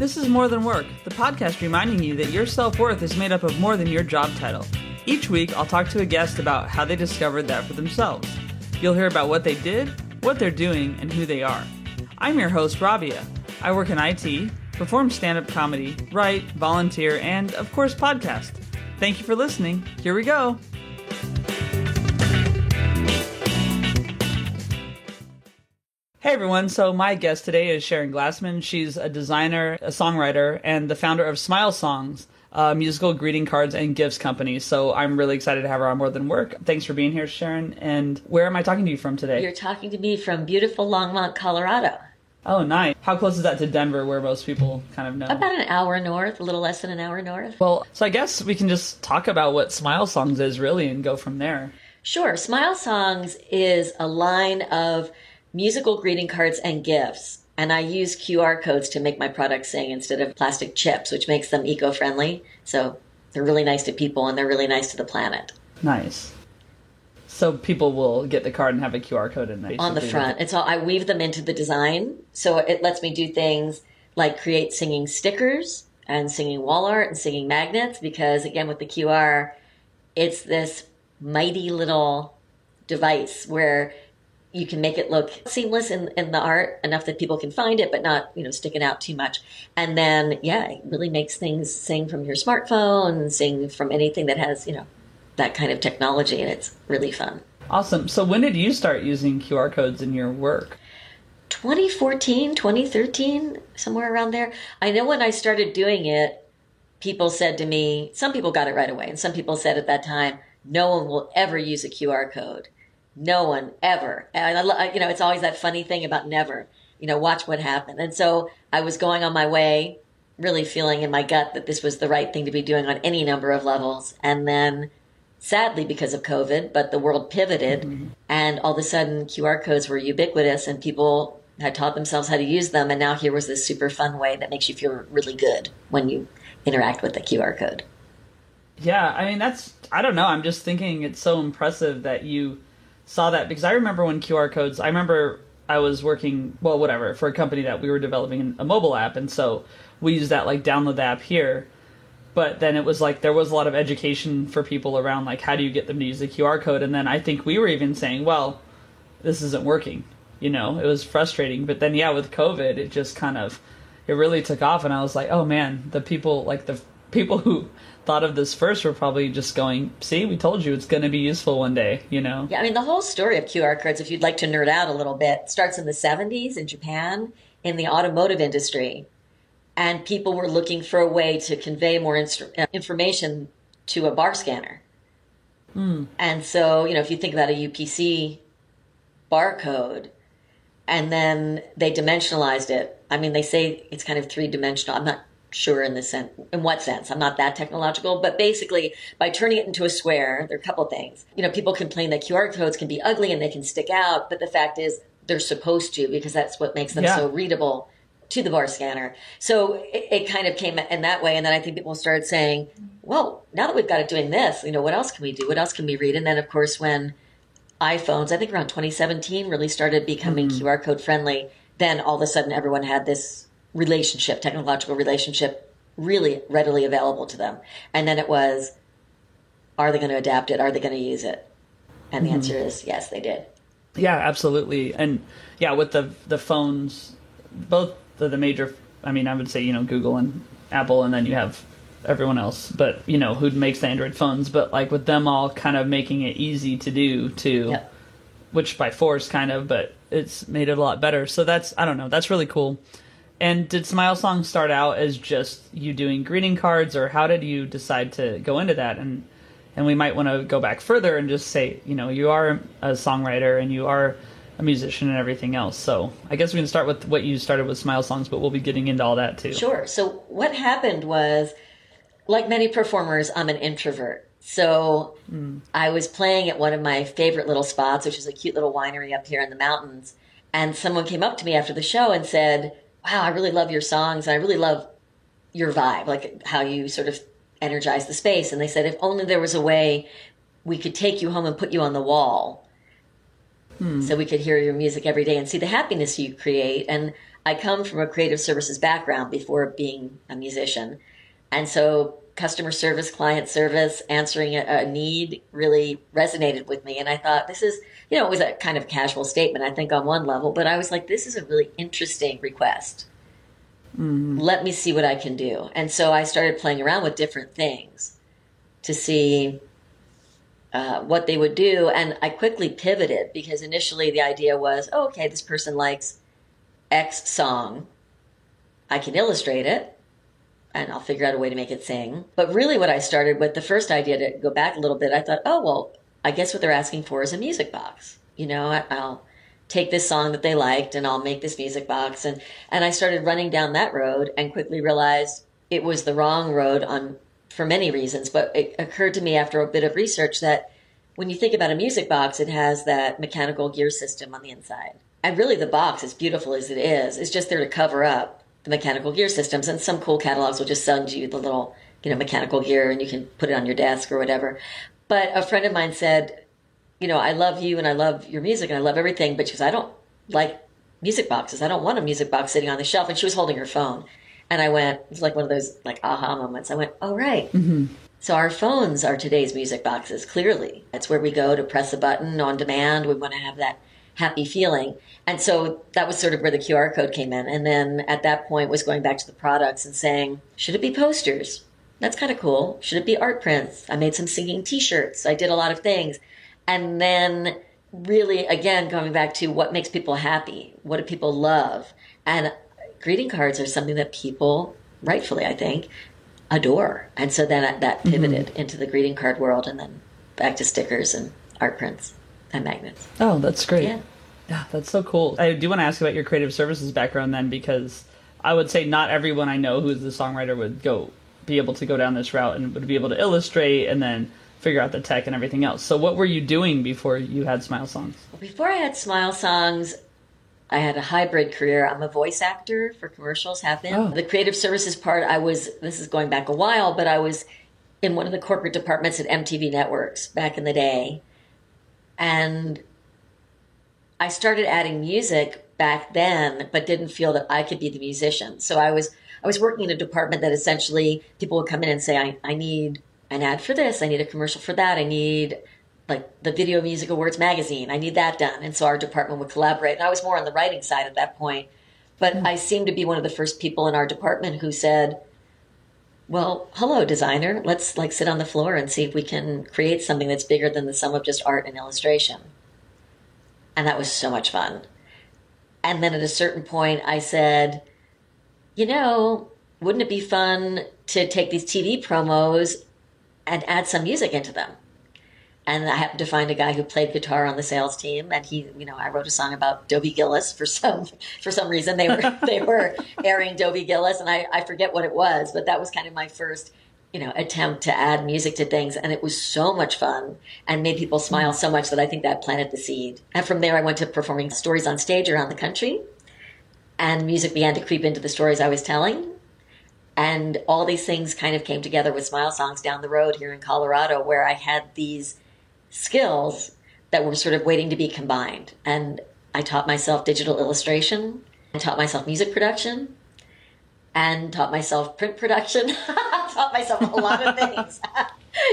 This is More Than Work, the podcast reminding you that your self-worth is made up of more than your job title. Each week, I'll talk to a guest about how they discovered that for themselves. You'll hear about what they did, what they're doing, and who they are. I'm your host, Rabia. I work in IT, perform stand-up comedy, write, volunteer, and, of course, podcast. Thank you for listening. Here we go. Hey everyone, so my guest today is Sharon Glassman. She's a designer, a songwriter, and the founder of Smile Songs, a musical greeting cards and gifts company. So I'm really excited to have her on More Than Work. Thanks for being here, Sharon. And where am I talking to you from today? You're talking to me from beautiful Longmont, Colorado. Oh, nice. How close is that to Denver, where most people kind of know? About an hour north, a little less than an hour north. Well, so I guess we can just talk about what Smile Songs is really and go from there. Sure. Smile Songs is a line of musical greeting cards and gifts. And I use QR codes to make my products sing instead of plastic chips, which makes them eco-friendly. So they're really nice to people and they're really nice to the planet. Nice. So people will get the card and have a QR code in there. On the front. It's all, I weave them into the design. So it lets me do things like create singing stickers and singing wall art and singing magnets. Because again, with the QR, it's this mighty little device where you can make it look seamless in the art, enough that people can find it, but not, sticking out too much. And then, it really makes things sing from your smartphone, sing from anything that has, that kind of technology, and it's really fun. Awesome. So when did you start using QR codes in your work? 2014, 2013, somewhere around there. I know when I started doing it, people said to me, some people got it right away, and some people said at that time, no one will ever use a QR code. No one ever. And it's always that funny thing about never, watch what happened. And so I was going on my way, really feeling in my gut that this was the right thing to be doing on any number of levels. And then sadly, because of COVID, but the world pivoted and all of a sudden QR codes were ubiquitous and people had taught themselves how to use them. And now here was this super fun way that makes you feel really good when you interact with the QR code. Yeah. I mean, I don't know. I'm just thinking it's so impressive that you saw that, because I remember when QR codes, I remember I was working, for a company that we were developing a mobile app. And so we used that, download the app here. But then it was there was a lot of education for people around, how do you get them to use the QR code? And then I think we were even saying, well, this isn't working. It was frustrating. But then, with COVID, it just it really took off. And I was like, oh man, the people who thought of this first were probably just going, see, we told you it's going to be useful one day, Yeah, I mean, the whole story of QR codes, if you'd like to nerd out a little bit, starts in the 70s in Japan in the automotive industry. And people were looking for a way to convey more information to a bar scanner. And so, if you think about a UPC barcode, and then they dimensionalized it. I mean, they say it's kind of three-dimensional. I'm not sure in what sense. I'm not that technological, but basically by turning it into a square, there are a couple of things. People complain that QR codes can be ugly and they can stick out, but the fact is they're supposed to, because that's what makes them so readable to the bar scanner. So it kind of came in that way. And then I think people started saying, well, now that we've got it doing this, what else can we do? What else can we read? And then of course, when iPhones, I think around 2017 really started becoming QR code friendly, then all of a sudden everyone had this technological relationship really readily available to them. And then it was, are they going to adapt it? Are they going to use it? And the answer is yes, they did. Yeah, absolutely. And with the phones, both the major, I would say, Google and Apple, and then you have everyone else, but, who makes the Android phones. But with them all kind of making it easy to do which by force but it's made it a lot better. So that's really cool. And did Smile Songs start out as just you doing greeting cards, or how did you decide to go into that? And we might want to go back further and just say, you are a songwriter and you are a musician and everything else. So I guess we can start with what you started with Smile Songs, but we'll be getting into all that too. Sure. So what happened was, like many performers, I'm an introvert. So I was playing at one of my favorite little spots, which is a cute little winery up here in the mountains. And someone came up to me after the show and said, wow, I really love your songs. And I really love your vibe, how you sort of energize the space. And they said, if only there was a way we could take you home and put you on the wall so we could hear your music every day and see the happiness you create. And I come from a creative services background before being a musician. And so customer service, client service, answering a need really resonated with me. And I thought, this is, it was a kind of casual statement, I think, on one level, but I was like, this is a really interesting request. Let me see what I can do. And so I started playing around with different things to see what they would do. And I quickly pivoted because initially the idea was, oh, okay, this person likes X song. I can illustrate it and I'll figure out a way to make it sing. But really what I started with, the first idea, to go back a little bit, I thought, oh, well, I guess what they're asking for is a music box. I'll take this song that they liked and I'll make this music box. And I started running down that road and quickly realized it was the wrong road for many reasons. But it occurred to me after a bit of research that when you think about a music box, it has that mechanical gear system on the inside. And really the box, as beautiful as it is just there to cover up the mechanical gear systems. And some cool catalogs will just send you the little, mechanical gear and you can put it on your desk or whatever. But a friend of mine said, I love you and I love your music and I love everything, but she goes, I don't like music boxes. I don't want a music box sitting on the shelf. And she was holding her phone. And I went, it was like one of those like aha moments. I went, oh, right. Mm-hmm. So our phones are today's music boxes, clearly. That's where we go to press a button on demand. We want to have that happy feeling. And so that was sort of where the QR code came in. And then at that point was going back to the products and saying, should it be posters? That's kind of cool. Should it be art prints? I made some singing t-shirts. I did a lot of things. And then really, again, going back to what makes people happy. What do people love? And greeting cards are something that people, rightfully, I think, adore. And so then that pivoted into the greeting card world and then back to stickers and art prints and magnets. Oh, that's great. Yeah, that's so cool. I do want to ask about your creative services background then, because I would say not everyone I know who's the songwriter would be able to go down this route and would be able to illustrate and then figure out the tech and everything else. So what were you doing before you had Smile Songs? Well, before I had Smile Songs, I had a hybrid career. I'm a voice actor for commercials, have been. Oh. The creative services part, this is going back a while, but I was in one of the corporate departments at MTV Networks back in the day. And I started adding music back then, but didn't feel that I could be the musician. So I was working in a department that essentially people would come in and say, I need an ad for this. I need a commercial for that. I need like the Video Music Awards magazine. I need that done. And so our department would collaborate. And I was more on the writing side at that point. But I seemed to be one of the first people in our department who said, well, hello, designer. Let's sit on the floor and see if we can create something that's bigger than the sum of just art and illustration. And that was so much fun. And then at a certain point I said, wouldn't it be fun to take these TV promos and add some music into them? And I happened to find a guy who played guitar on the sales team, and I wrote a song about Dobie Gillis for some reason. They were airing Dobie Gillis, and I forget what it was, but that was kind of my first, attempt to add music to things, and it was so much fun and made people smile so much that I think that planted the seed. And from there, I went to performing stories on stage around the country, and music began to creep into the stories I was telling. And all these things kind of came together with Smile Songs down the road here in Colorado, where I had these skills that were sort of waiting to be combined. And I taught myself digital illustration, and taught myself music production, and taught myself print production, taught myself a lot of things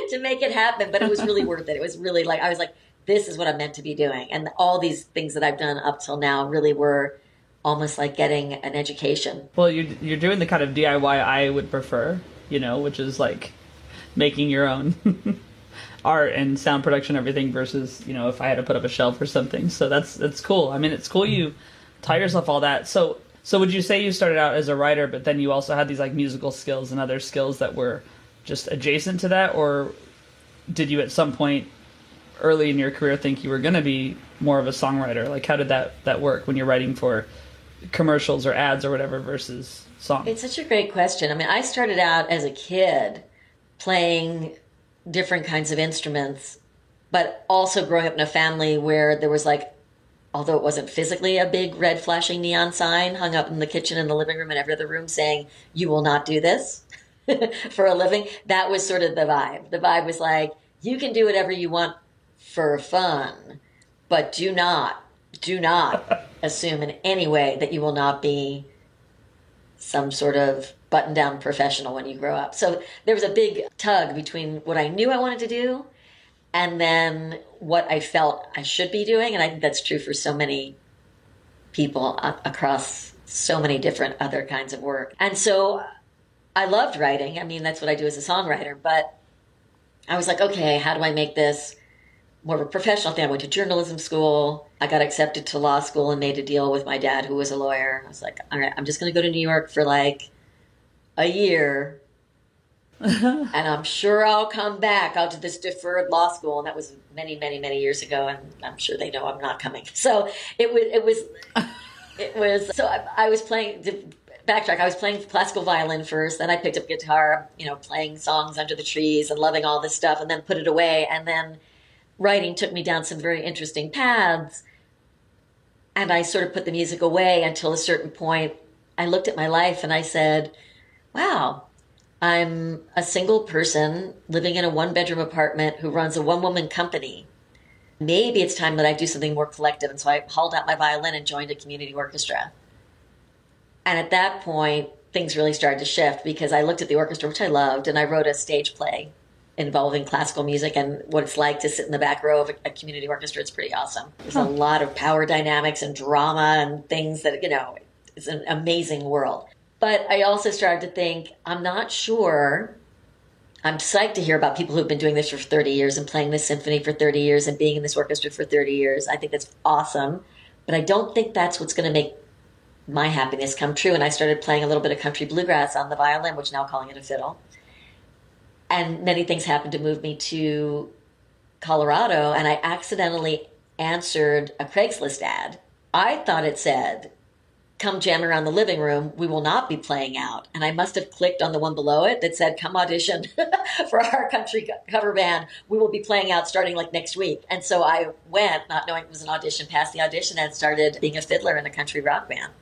to make it happen. But it was really worth it. It was really I was like, this is what I'm meant to be doing. And all these things that I've done up till now really were almost like getting an education. Well, you're doing the kind of DIY I would prefer, which is like making your own art and sound production, everything, versus, if I had to put up a shelf or something. So that's cool. I mean, it's cool you taught yourself all that. So would you say you started out as a writer, but then you also had these like musical skills and other skills that were just adjacent to that? Or did you at some point early in your career think you were going to be more of a songwriter? Like, how did that work when you're writing for commercials or ads or whatever versus songs? It's such a great question. I mean, I started out as a kid playing different kinds of instruments, but also growing up in a family where there was although it wasn't physically a big red flashing neon sign hung up in the kitchen and the living room and every other room saying, you will not do this for a living, that was sort of the vibe. The vibe was like, you can do whatever you want for fun, but do not assume in any way that you will not be some sort of button-down professional when you grow up. So there was a big tug between what I knew I wanted to do and then what I felt I should be doing. And I think that's true for so many people across so many different other kinds of work. And so I loved writing. I mean, that's what I do as a songwriter. But I was like, okay, how do I make this more of a professional thing? I went to journalism school. I got accepted to law school and made a deal with my dad, who was a lawyer. I was like, all right, I'm just going to go to New York for like a year. And I'm sure I'll come back. I'll do this deferred law school. And that was many, many, many years ago. And I'm sure they know I'm not coming. So so I was playing, to backtrack, I was playing classical violin first. Then I picked up guitar, playing songs under the trees and loving all this stuff, and then put it away. And then writing took me down some very interesting paths. And I sort of put the music away until a certain point. I looked at my life and I said, wow, I'm a single person living in a one-bedroom apartment who runs a one-woman company. Maybe it's time that I do something more collective. And so I hauled out my violin and joined a community orchestra. And at that point, things really started to shift because I looked at the orchestra, which I loved, and I wrote a stage play involving classical music and what it's like to sit in the back row of a community orchestra. It's pretty awesome. There's a lot of power dynamics and drama and things that, it's an amazing world. But I also started to think, I'm not sure. I'm psyched to hear about people who've been doing this for 30 years and playing this symphony for 30 years and being in this orchestra for 30 years. I think that's awesome. But I don't think that's what's going to make my happiness come true. And I started playing a little bit of country bluegrass on the violin, which now calling it a fiddle. And many things happened to move me to Colorado, and I accidentally answered a Craigslist ad. I thought it said, come jam around the living room, we will not be playing out. And I must have clicked on the one below it that said, come audition for our country cover band. We will be playing out starting like next week. And so I went, not knowing it was an audition, passed the audition, and started being a fiddler in a country rock band.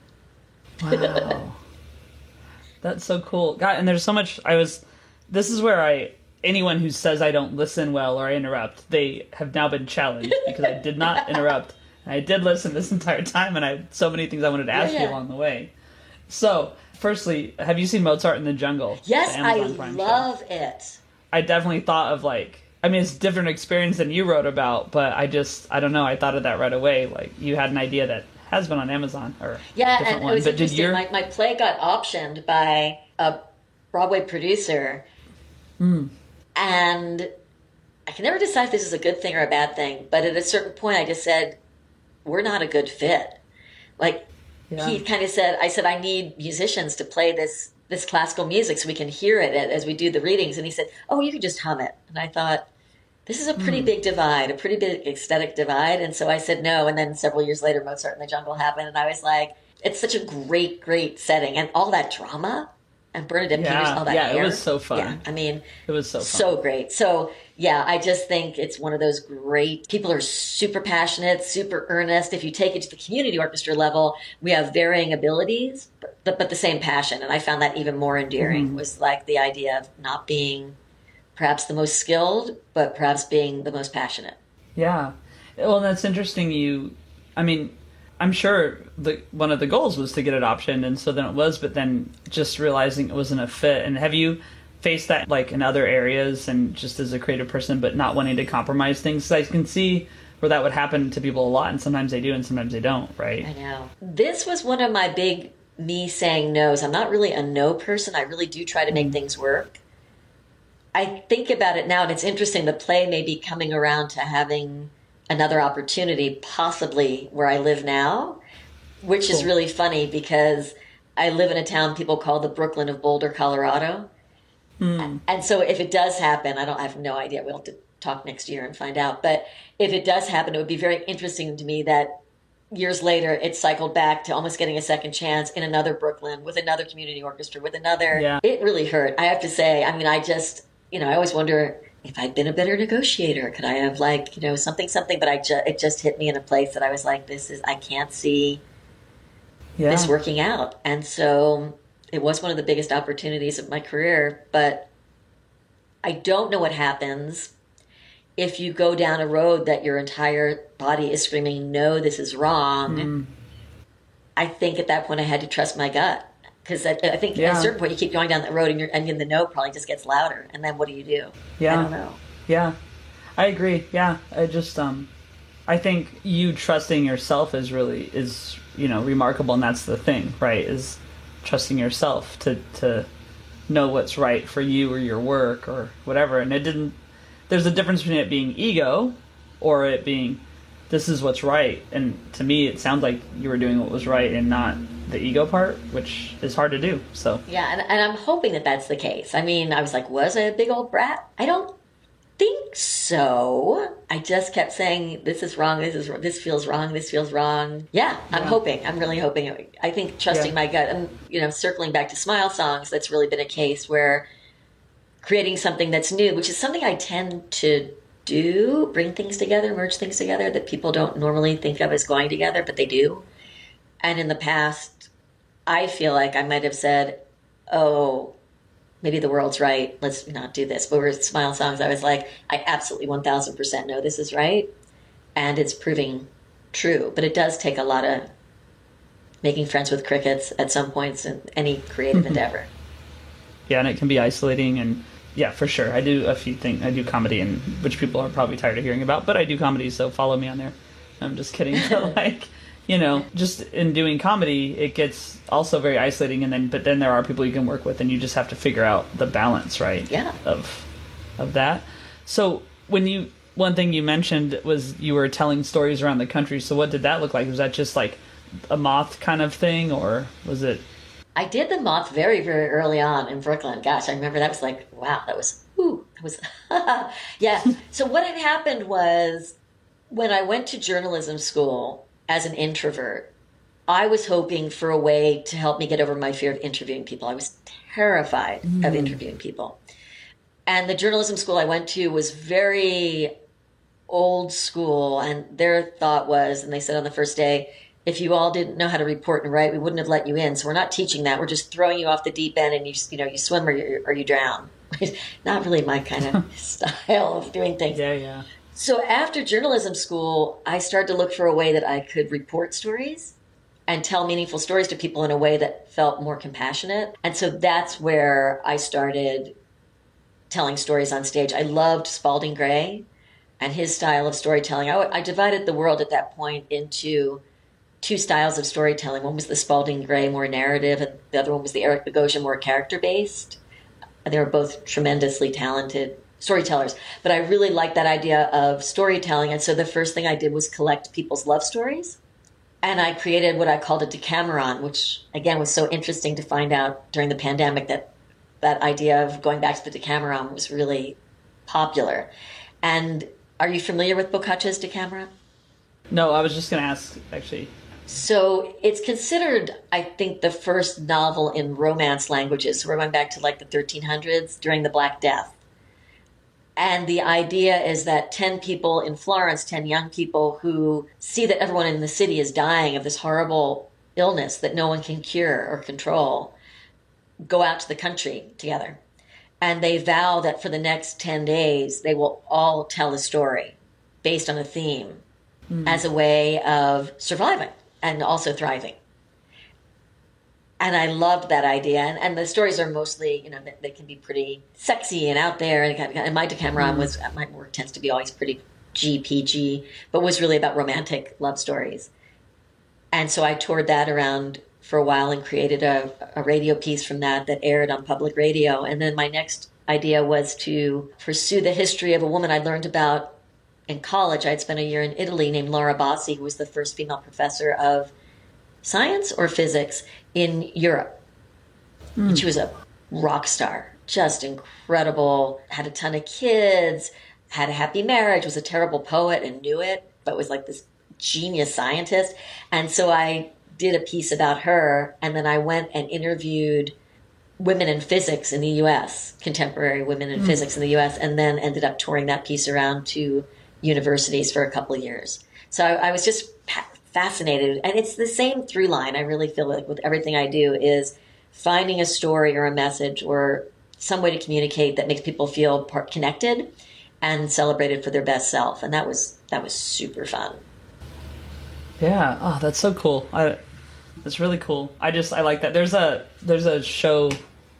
Wow. That's so cool. God, and there's so much, this is where anyone who says I don't listen well or I interrupt, they have now been challenged because I did not interrupt. I did listen this entire time, and I had so many things I wanted to ask you along the way. So, firstly, have you seen Mozart in the Jungle? Yes, I love it. I definitely thought of it's a different experience than you wrote about, but I don't know, I thought of that right away. Like, you had an idea that has been on Amazon or and one. It was interesting. My play got optioned by a Broadway producer, and I can never decide if this is a good thing or a bad thing, but at a certain point I just said, we're not a good fit. He kind of said, I need musicians to play this classical music so we can hear it as we do the readings. And he said, oh, you can just hum it. And I thought, this is a pretty big divide, a pretty big aesthetic divide. And so I said no. And then several years later, Mozart in the Jungle happened. And I was like, it's such a great, great setting. And all that drama and Bernadette Peters, all that hair. It was so fun. Yeah, I mean, it was so fun. So great. So yeah, I just think it's one of those great, people are super passionate, super earnest. If you take it to the community orchestra level, we have varying abilities, but the same passion. And I found that even more endearing was like the idea of not being perhaps the most skilled, but perhaps being the most passionate. Yeah. Well, that's interesting. I'm sure one of the goals was to get it optioned, and so then it was, but then just realizing it wasn't a fit. And have you faced that in other areas and just as a creative person, but not wanting to compromise things? 'Cause I can see where that would happen to people a lot, and sometimes they do and sometimes they don't, right? I know. This was one of my big me saying no's. I'm not really a no person. I really do try to make things work. I think about it now, and it's interesting. The play may be coming around to having another opportunity, possibly where I live now, which is really funny because I live in a town people call the Brooklyn of Boulder, Colorado. And so if it does happen, I have no idea. We'll have to talk next year and find out. But if it does happen, it would be very interesting to me that years later it cycled back to almost getting a second chance in another Brooklyn with another community orchestra, with another. Yeah. It really hurt. I have to say, I always wonder, if I'd been a better negotiator, could I have something, but it just hit me in a place that I was like, I can't see this working out. And so it was one of the biggest opportunities of my career, but I don't know what happens if you go down a road that your entire body is screaming, no, this is wrong. I think at that point I had to trust my gut. Because I think at a certain point you keep going down that road and the no probably just gets louder. And then what do you do? Yeah. I don't know. Yeah. I agree. Yeah. I just, I think you trusting yourself is remarkable. And that's the thing, right? Is trusting yourself to know what's right for you or your work or whatever. And there's a difference between it being ego or it being, this is what's right. And to me, it sounds like you were doing what was right and not the ego part, which is hard to do. So yeah, and I'm hoping that that's the case. I mean, I was like, was I a big old brat? I don't think so. I just kept saying, this is wrong, this feels wrong, this feels wrong. Yeah, I'm hoping. I'm really hoping. I think trusting my gut, and circling back to Smile Songs, that's really been a case where creating something that's new, which is something I tend to do, bring things together, merge things together that people don't normally think of as going together, but they do. And in the past, I feel like I might have said, oh, maybe the world's right, let's not do this. But with Smile Songs, I was like, I absolutely 1000% know this is right. And it's proving true. But it does take a lot of making friends with crickets at some points in any creative endeavor. Yeah, and it can be isolating. And yeah, for sure. I do a few things. I do comedy, and which people are probably tired of hearing about. But I do comedy, so follow me on there. I'm just kidding. But just in doing comedy, it gets also very isolating, but then there are people you can work with, and you just have to figure out the balance, right? Yeah. Of that. So one thing you mentioned was you were telling stories around the country. So what did that look like? Was that just like a Moth kind of thing, or was it? I did the Moth very, very early on in Brooklyn. Gosh, I remember that was like, wow, that was yeah. So what had happened was when I went to journalism school, as an introvert, I was hoping for a way to help me get over my fear of interviewing people. I was terrified of interviewing people. And the journalism school I went to was very old school. And their thought was, and they said on the first day, if you all didn't know how to report and write, we wouldn't have let you in. So we're not teaching that. We're just throwing you off the deep end and you swim or you drown. Not really my kind of style of doing things. Yeah. So after journalism school, I started to look for a way that I could report stories and tell meaningful stories to people in a way that felt more compassionate. And so that's where I started telling stories on stage. I loved Spalding Gray and his style of storytelling. I divided the world at that point into two styles of storytelling. One was the Spalding Gray, more narrative, and the other one was the Eric Bogosian, more character-based. They were both tremendously talented storytellers, but I really liked that idea of storytelling. And so the first thing I did was collect people's love stories. And I created what I called a Decameron, which again was so interesting to find out during the pandemic that idea of going back to the Decameron was really popular. And are you familiar with Boccaccio's Decameron? No, I was just going to ask, actually. So it's considered, I think, the first novel in Romance languages. So we're going back to like the 1300s during the Black Death. And the idea is that 10 people in Florence, 10 young people who see that everyone in the city is dying of this horrible illness that no one can cure or control, go out to the country together. And they vow that for the next 10 days, they will all tell a story based on a theme as a way of surviving and also thriving. And I loved that idea. And the stories are mostly, they can be pretty sexy and out there. And my Decameron my work tends to be always pretty GPG, but was really about romantic love stories. And so I toured that around for a while and created a radio piece from that aired on public radio. And then my next idea was to pursue the history of a woman I learned about in college. I'd spent a year in Italy named Laura Bassi, who was the first female professor of science or physics in Europe. And she was a rock star, just incredible, had a ton of kids, had a happy marriage, was a terrible poet and knew it, but was like this genius scientist. And so I did a piece about her, and then I went and interviewed women in physics in the U.S., contemporary women in physics in the U.S., and then ended up touring that piece around to universities for a couple of years. So I was just fascinated. And it's the same through line, I really feel like, with everything I do, is finding a story or a message or some way to communicate that makes people feel connected and celebrated for their best self. And that was super fun. Yeah. Oh, that's so cool. That's really cool. I like that. There's a show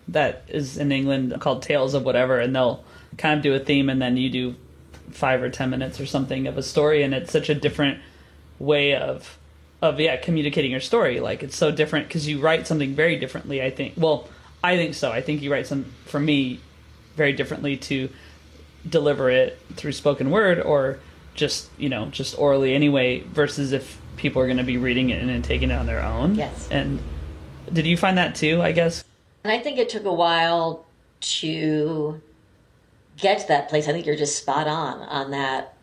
that is in England called Tales of Whatever, and they'll kind of do a theme, and then you do 5 or 10 minutes or something of a story, and it's such a different way of communicating your story. Like, it's so different because you write something very differently. I think so. I think you write some, for me, very differently to deliver it through spoken word or just orally anyway, versus if people are going to be reading it and then taking it on their own. Yes. And did you find that too, I guess? And I think it took a while to get to that place. I think you're just spot on that,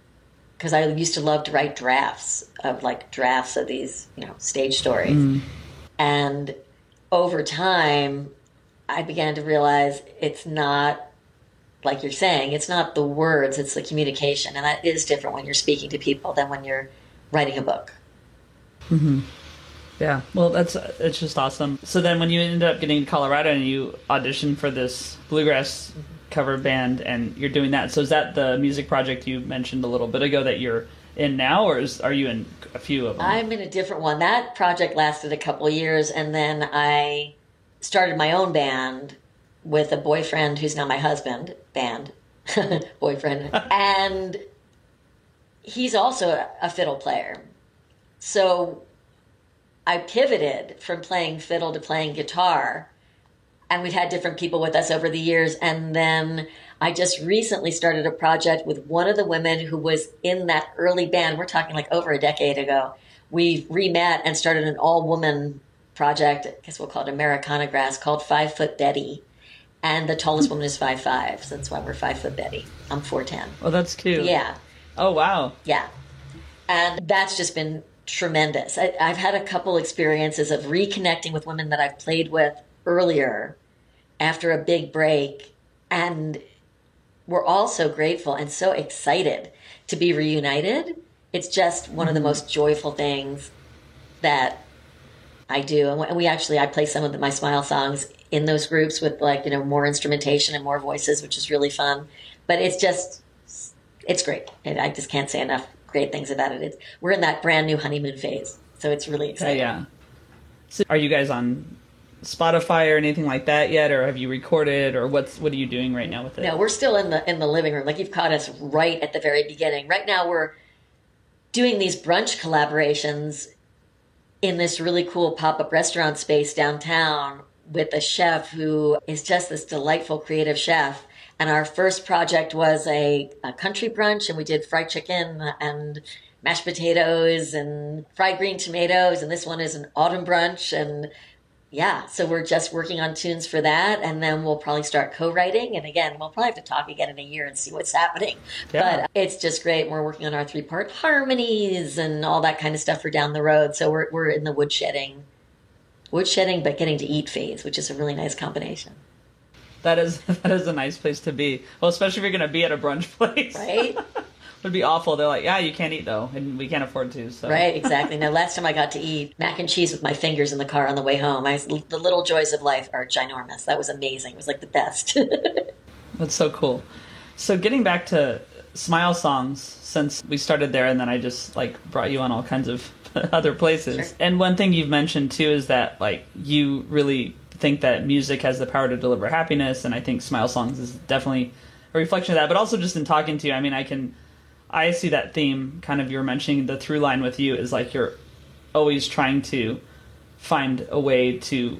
because I used to love to write drafts of these, stage stories. And over time, I began to realize it's not, like you're saying, it's not the words, it's the communication. And that is different when you're speaking to people than when you're writing a book. Mm-hmm. Yeah, well, it's just awesome. So then when you ended up getting to Colorado and you auditioned for this bluegrass cover band and you're doing that, so is that the music project you mentioned a little bit ago that you're in now, or are you in a few of them? I'm in a different one. That project lasted a couple of years, and then I started my own band with a boyfriend who's now my husband, boyfriend, and he's also a fiddle player. So I pivoted from playing fiddle to playing guitar, and we've had different people with us over the years. And then I just recently started a project with one of the women who was in that early band. We're talking like over a decade ago. We re-met and started an all-woman project, I guess we'll call it Americana Grass, called 5 Foot Betty. And the tallest woman is 5'5", so that's why we're 5 Foot Betty. I'm 4'10". Oh, that's cute. Yeah. Oh, wow. Yeah. And that's just been tremendous. I've had a couple experiences of reconnecting with women that I've played with earlier after a big break, and we're all so grateful and so excited to be reunited. It's just one of the most joyful things that I do. And I play some of my Smile songs in those groups with more instrumentation and more voices, which is really fun. But it's great. And I just can't say enough great things about it. We're in that brand new honeymoon phase, so it's really exciting. Yeah. So are you guys on Spotify or anything like that yet, or have you recorded, or what are you doing right now with it? No, we're still in the living room. Like, you've caught us right at the very beginning. Right now we're doing these brunch collaborations in this really cool pop-up restaurant space downtown with a chef who is just this delightful creative chef. And our first project was a country brunch, and we did fried chicken and mashed potatoes and fried green tomatoes. And this one is an autumn brunch. And yeah, so we're just working on tunes for that. And then we'll probably start co-writing. And again, we'll probably have to talk again in a year and see what's happening. Yeah. But it's just great. We're working on our 3-part harmonies and all that kind of stuff for down the road. So we're in the woodshedding, but getting to eat phase, which is a really nice combination. That is a nice place to be. Well, especially if you're going to be at a brunch place. Right? Would be awful. They're like, yeah, you can't eat though, and we can't afford to. So. Right, exactly. Now, last time I got to eat mac and cheese with my fingers in the car on the way home, the little joys of life are ginormous. That was amazing. It was like the best. That's so cool. So getting back to Smile songs, since we started there, and then I just brought you on all kinds of other places. Sure. And one thing you've mentioned too is that you really think that music has the power to deliver happiness, and I think Smile songs is definitely a reflection of that. But also, just in talking to you, I see that theme, kind of, you're mentioning the through line with you is you're always trying to find a way to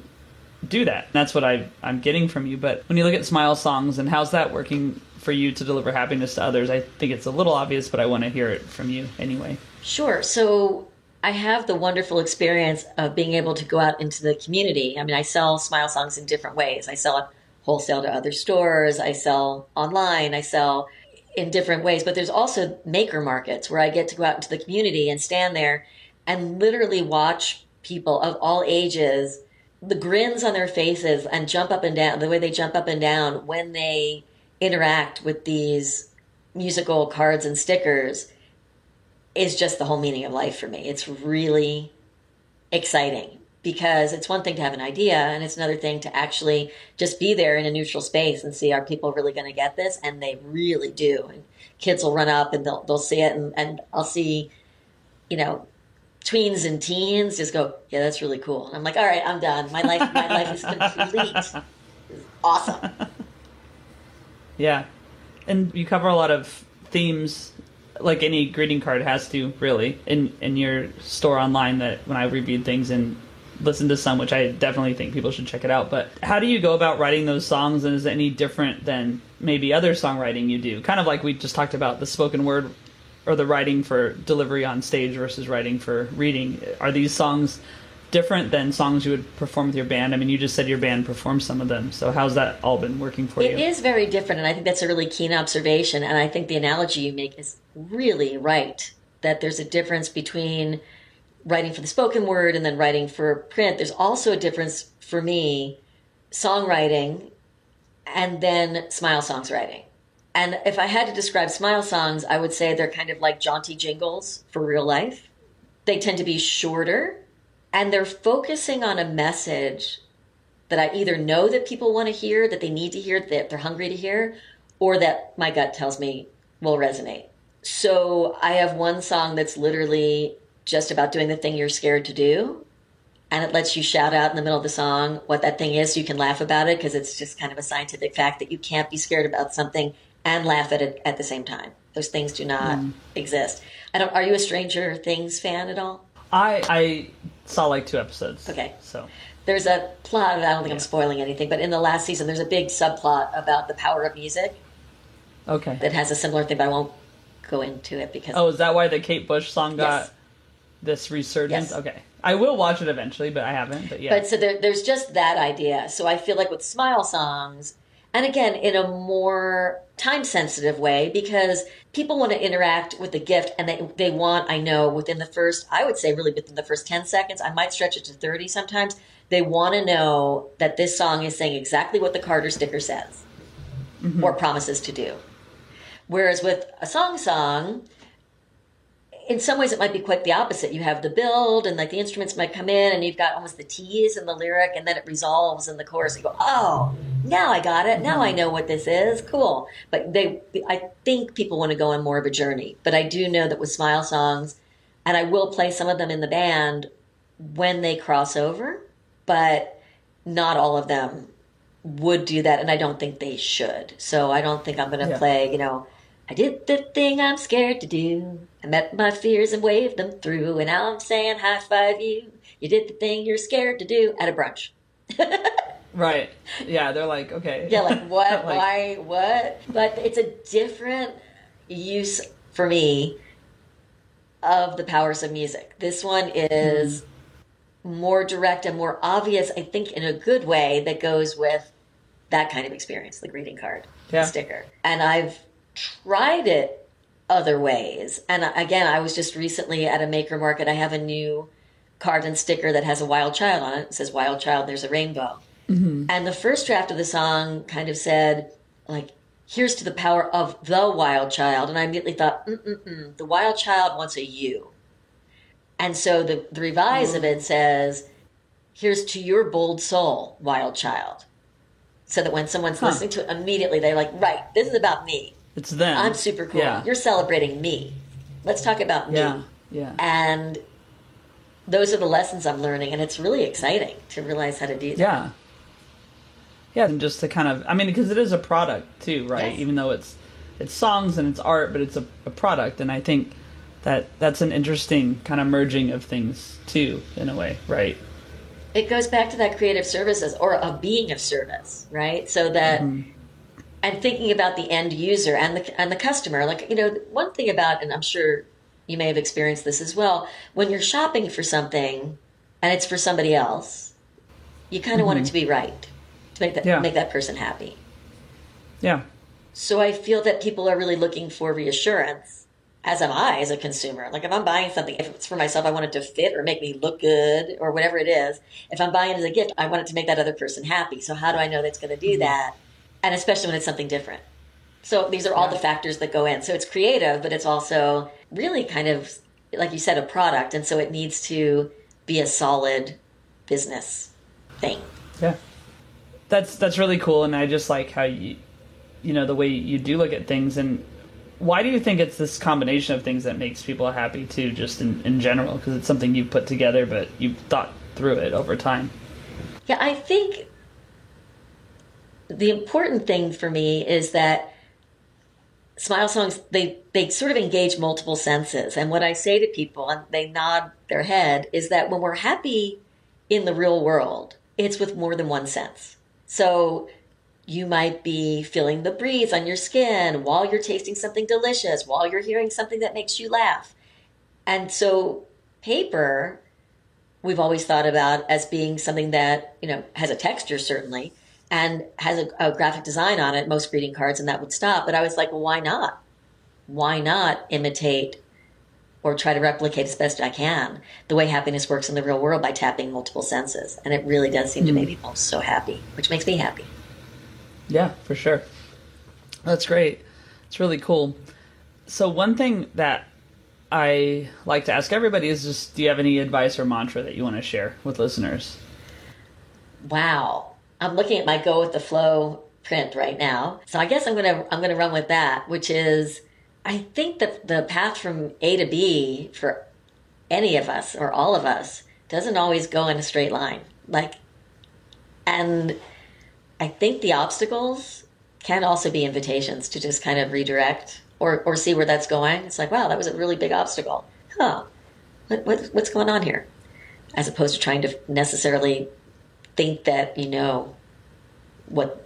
do that. And that's what I'm getting from you. But when you look at Smile songs and how's that working for you to deliver happiness to others, I think it's a little obvious, but I want to hear it from you anyway. Sure. So I have the wonderful experience of being able to go out into the community. I sell Smile songs in different ways. I sell it wholesale to other stores. I sell online. I sell in different ways. But there's also maker markets where I get to go out into the community and stand there and literally watch people of all ages, the grins on their faces, and jump up and down, the way they jump up and down when they interact with these musical cards and stickers is just the whole meaning of life for me. It's really exciting because it's one thing to have an idea and it's another thing to actually just be there in a neutral space and see, are people really going to get this? And they really do. And kids will run up and they'll see it, and I'll see, tweens and teens just go, yeah, that's really cool. And I'm like, all right, I'm done. My life is complete. It's awesome. Yeah. And you cover a lot of themes, like any greeting card has to, really, in your store online, that when I reviewed things and listened to some, which I definitely think people should check it out. But how do you go about writing those songs, and is it any different than maybe other songwriting you do? Kind of like we just talked about the spoken word or the writing for delivery on stage versus writing for reading. Are these songs different than songs you would perform with your band? I mean, you just said your band performs some of them, so how's that all been working for you? It is very different, and I think that's a really keen observation, and I think the analogy you make is really right, that there's a difference between writing for the spoken word and then writing for print. There's also a difference for me, songwriting and then Smile Songs writing. And if I had to describe Smile Songs, I would say they're kind of like jaunty jingles for real life. They tend to be shorter, and they're focusing on a message that I either know that people want to hear, that they need to hear, that they're hungry to hear, or that my gut tells me will resonate. So I have one song that's literally just about doing the thing you're scared to do. And it lets you shout out in the middle of the song what that thing is so you can laugh about it, because it's just kind of a scientific fact that you can't be scared about something and laugh at it at the same time. Those things do not exist. Are you a Stranger Things fan at all? I saw like 2 episodes. Okay. So there's a plot, I don't think I'm spoiling anything, but in the last season there's a big subplot about the power of music. Okay. That has a similar thing, but I won't go into it because... Oh, is that why the Kate Bush song got Yes. this resurgence? Yes. Okay. I will watch it eventually, but I haven't. But yeah. But so there's just that idea. So I feel like with Smile Songs, and again, in a more time-sensitive way, because people want to interact with the gift, and they want, I know, within the first, I would say really within the first 10 seconds, I might stretch it to 30 sometimes, they want to know that this song is saying exactly what the Carter sticker says or promises to do. Whereas with a song, in some ways it might be quite the opposite. You have the build, and like the instruments might come in, and you've got almost the tease in the lyric, and then it resolves in the chorus. You go, oh, now I got it. Now I know what this is. Cool. But I think people want to go on more of a journey. But I do know that with Smile Songs, and I will play some of them in the band when they cross over, but not all of them would do that, and I don't think they should. So I don't think I'm going to play, I did the thing I'm scared to do. I met my fears and waved them through, and now I'm saying high five you. You did the thing you're scared to do at a brunch. Right. Yeah, they're like, okay. Yeah, like what? Why? What? But it's a different use for me of the powers of music. This one is more direct and more obvious, I think, in a good way that goes with that kind of experience, the greeting card, the sticker. And I've tried it other ways. And again, I was just recently at a maker market. I have a new card and sticker that has a wild child on it. It says wild child, there's a rainbow. And the first draft of the song kind of said, like, here's to the power of the wild child. And I immediately thought, the wild child wants a you. And so the revise of it says, here's to your bold soul, wild child. So that when someone's listening to it, immediately they're like, right, this is about me. It's them. I'm super cool. Yeah. You're celebrating me. Let's talk about me. Yeah. And those are the lessons I'm learning, and it's really exciting to realize how to do that. Yeah, and just to kind of, I mean, because it is a product too, right? Yes. Even though it's songs and it's art, but it's a product, and I think that's an interesting kind of merging of things too, in a way, right? It goes back to that creative services, or a being of service, right? So that, and thinking about the end user and the customer. Like, one thing about, and I'm sure you may have experienced this as well, when you're shopping for something and it's for somebody else, you kind of want it to be right, to make that person happy. Yeah. So I feel that people are really looking for reassurance, as am I as a consumer. Like if I'm buying something, if it's for myself, I want it to fit or make me look good or whatever it is. If I'm buying it as a gift, I want it to make that other person happy. So how do I know that's going to do that? And especially when it's something different. So these are all the factors that go in. So it's creative, but it's also really kind of, like you said, a product. And so it needs to be a solid business thing. Yeah. That's really cool. And I just like how the way you do look at things. And why do you think it's this combination of things that makes people happy too, just in general? Because it's something you've put together, but you've thought through it over time. Yeah, I think the important thing for me is that smile songs, they sort of engage multiple senses. And what I say to people, and they nod their head, is that when we're happy in the real world, it's with more than one sense. So you might be feeling the breeze on your skin while you're tasting something delicious, while you're hearing something that makes you laugh. And so paper, we've always thought about as being something that, has a texture certainly, and has a graphic design on it, most greeting cards, and that would stop. But I was like, well, why not? Why not imitate or try to replicate as best I can the way happiness works in the real world by tapping multiple senses? And it really does seem to make people so happy, which makes me happy. Yeah, for sure. That's great. It's really cool. So one thing that I like to ask everybody is just, do you have any advice or mantra that you want to share with listeners? Wow. I'm looking at my Go with the Flow print right now. So I guess I'm gonna run with that, which is, I think that the path from A to B for any of us or all of us doesn't always go in a straight line. And I think the obstacles can also be invitations to just kind of redirect or see where that's going. It's like, wow, that was a really big obstacle. Huh, what's going on here? As opposed to trying to necessarily think that you know what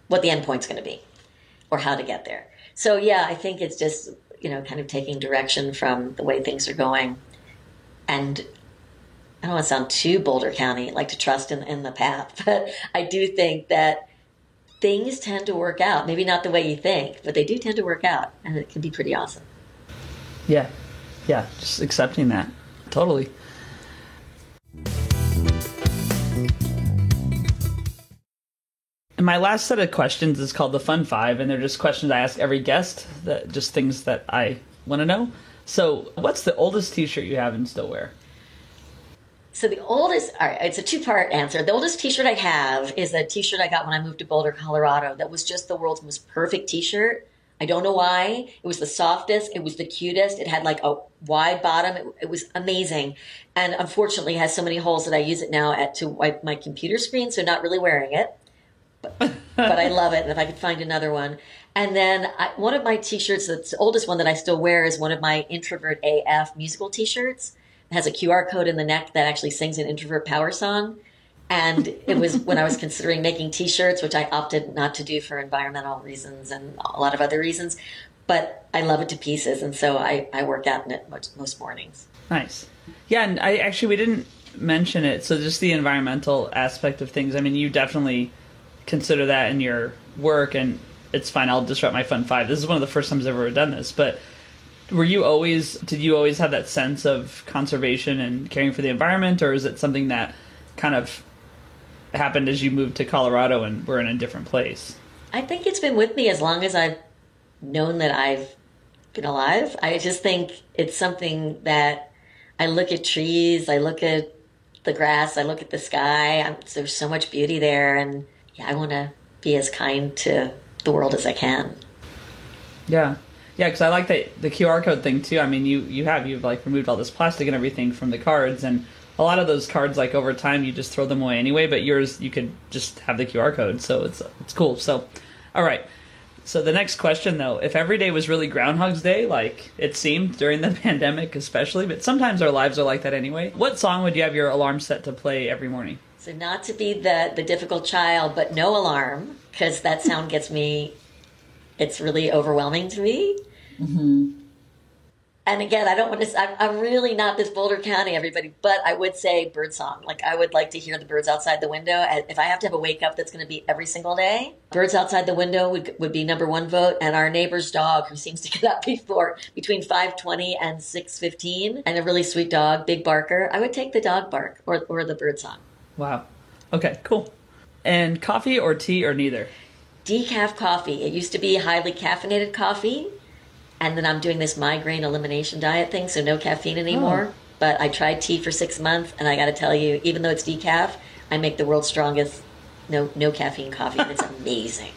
the end point's going to be or how to get there. So yeah, I think it's just, kind of taking direction from the way things are going. And I don't want to sound too Boulder County, like to trust in the path, but I do think that things tend to work out. Maybe not the way you think, but they do tend to work out, and it can be pretty awesome. Yeah, just accepting that. Totally. And my last set of questions is called the Fun Five, and they're just questions I ask every guest, just things that I want to know. So what's the oldest t-shirt you have and still wear? So all right, it's a two-part answer. The oldest t-shirt I have is a t-shirt I got when I moved to Boulder, Colorado, that was just the world's most perfect t-shirt. I don't know why. It was the softest. It was the cutest. It had like a wide bottom. It was amazing. And unfortunately, it has so many holes that I use it now to wipe my computer screen, so not really wearing it. But I love it. And if I could find another one. And then one of my t-shirts, that's the oldest one that I still wear, is one of my Introvert AF musical t-shirts. It has a QR code in the neck that actually sings an Introvert Power song. And it was when I was considering making t-shirts, which I opted not to do for environmental reasons and a lot of other reasons. But I love it to pieces. And so I work out in it most mornings. Nice. Yeah, and we didn't mention it. So just the environmental aspect of things. I mean, you definitely consider that in your work, and it's fine. I'll disrupt my Fun Five. This is one of the first times I've ever done this, but did you always have that sense of conservation and caring for the environment, or is it something that kind of happened as you moved to Colorado and we're in a different place? I think it's been with me as long as I've known that I've been alive. I just think it's something that I look at trees, I look at the grass, I look at the sky. There's so much beauty there, and yeah, I want to be as kind to the world as I can. Yeah, because I like the QR code thing too. I mean, you've like removed all this plastic and everything from the cards, and a lot of those cards, like over time, you just throw them away anyway. But yours, you could just have the QR code, so it's cool. So, all right. So the next question, though, if every day was really Groundhog's Day, like it seemed during the pandemic especially, but sometimes our lives are like that anyway, what song would you have your alarm set to play every morning? So not to be the difficult child, but no alarm, because that sound gets me, it's really overwhelming to me. Mm-hmm. And again, I don't want to, I'm really not this Boulder County, everybody, but I would say birdsong. Like, I would like to hear the birds outside the window. If I have to have a wake up that's going to be every single day, birds outside the window would be number one vote. And our neighbor's dog, who seems to get up between 5:20 and 6:15, and a really sweet dog, big barker, I would take the dog bark or the birdsong. Wow. Okay, cool. And coffee or tea or neither? Decaf coffee. It used to be highly caffeinated coffee. And then I'm doing this migraine elimination diet thing, so no caffeine anymore. Oh. But I tried tea for 6 months, and I got to tell you, even though it's decaf, I make the world's strongest no caffeine coffee, and it's amazing.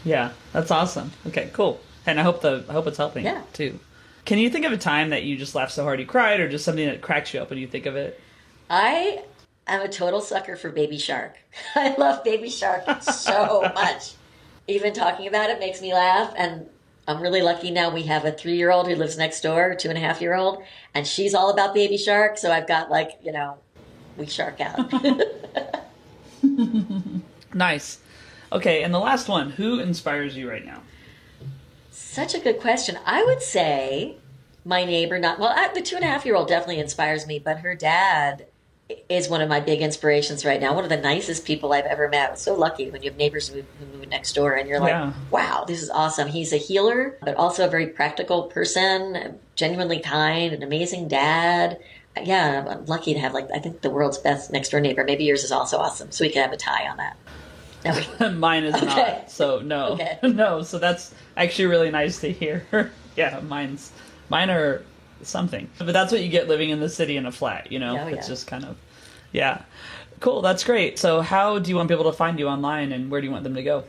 Yeah, that's awesome. Okay, cool. And I hope it's helping Yeah. too. Can you think of a time that you just laughed so hard you cried, or just something that cracks you up when you think of it? I am a total sucker for Baby Shark. I love Baby Shark so much. Even talking about it makes me laugh. And I'm really lucky now we have a 3-year-old who lives next door, 2.5-year-old, and she's all about Baby Shark. So I've got we shark out. Nice. Okay, and the last one, who inspires you right now? Such a good question. I would say my neighbor, the 2.5-year-old definitely inspires me, but her dad is one of my big inspirations right now. One of the nicest people I've ever met. So lucky when you have neighbors who move next door and you're like, wow, this is awesome. He's a healer, but also a very practical person, genuinely kind, an amazing dad. Yeah, I'm lucky to have I think the world's best next door neighbor. Maybe yours is also awesome. So we can have a tie on that. Mine is not, so no. Okay. No, so that's actually really nice to hear. Yeah, mine are something. But that's what you get living in the city in a flat, you know? Oh, yeah. It's just kind of, yeah. Cool, that's great. So how do you want people to find you online, and where do you want them to go?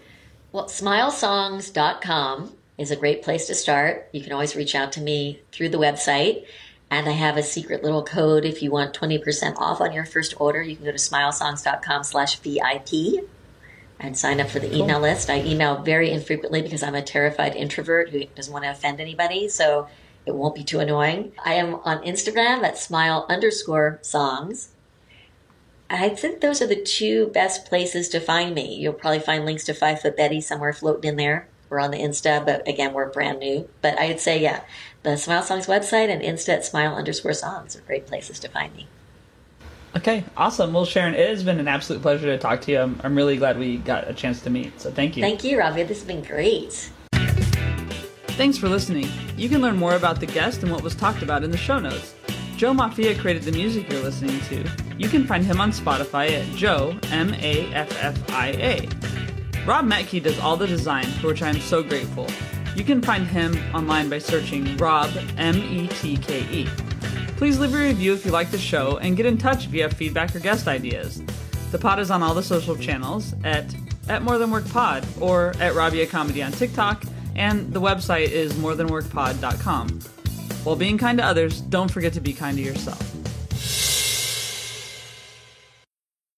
Well, smilesongs.com is a great place to start. You can always reach out to me through the website. And I have a secret little code if you want 20% off on your first order. You can go to smilesongs.com/VIP. and sign up for the email list. I email very infrequently because I'm a terrified introvert who doesn't want to offend anybody, so it won't be too annoying. I am on Instagram at smile_songs. I think those are the two best places to find me. You'll probably find links to 5 Foot Betty somewhere floating in there. We're on the Insta, but again, we're brand new. But I'd say, yeah, the Smile Songs website and Insta at smile_songs are great places to find me. Okay, awesome. Well, Sharon, it has been an absolute pleasure to talk to you. I'm really glad we got a chance to meet, so thank you. Thank you, Ravi. This has been great. Thanks for listening. You can learn more about the guest and what was talked about in the show notes. Joe Maffia created the music you're listening to. You can find him on Spotify at Joe, Maffia. Rob Metke does all the design, for which I am so grateful. You can find him online by searching Rob, Metke. Please leave a review if you like the show, and get in touch if you have feedback or guest ideas. The pod is on all the social channels at More Than Work Pod or at Rabia Comedy on TikTok, and the website is morethanworkpod.com. While being kind to others, don't forget to be kind to yourself.